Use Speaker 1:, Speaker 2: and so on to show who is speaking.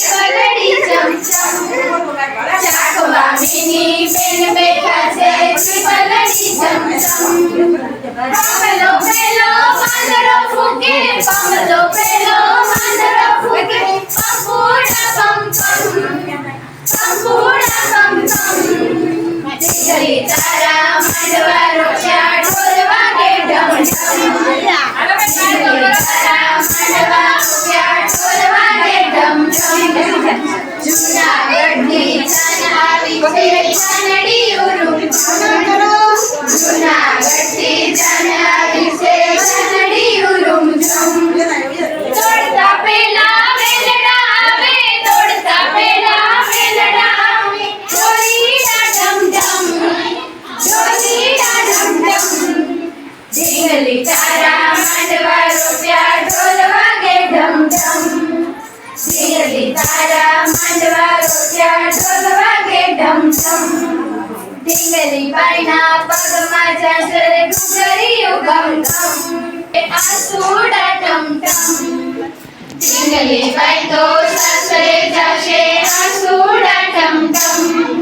Speaker 1: પલડી ચમચમ ચાકવા mini બેન બેઠા છે પલડી ચમચમ પમલો પેલો પાંદડો ફૂકે પમલો પેલો પાંદડો ફૂકે પંપુડા પમ ગલી તારા માંડવા રોચ્યા ઢોલ વાગે ઢમ ઢમ તારા માંડવા રોચ્યા ઢોલ વાગે ઢમ ઢમ જૂનાગઢની ચાન આવી છે ચાનડી ઉરુમ જૂનાગઢની ચાન આવી છે ચાનડી ઉરુમ તોડતા પેલા વેલડા આવે તોડતા પેલા વેલડા આવે ઢોલીડા ઢમ ઢીંગલી તારા માંડવા રોપ્યા ઢોલ વાગે ઢમ ઢમ ઢીંગલી તારા માંડવા રોપ્યા ઢોલ વાગે ઢમ ઢમ ઢીંગલી બાઈના પગમાં જાજર ઘૂઘરીયું ગમ ગમ આસુડા ટમ ટમ ઢીંગલી બાઈ તો સાસરે જાશે આસુડા ટમ ટમ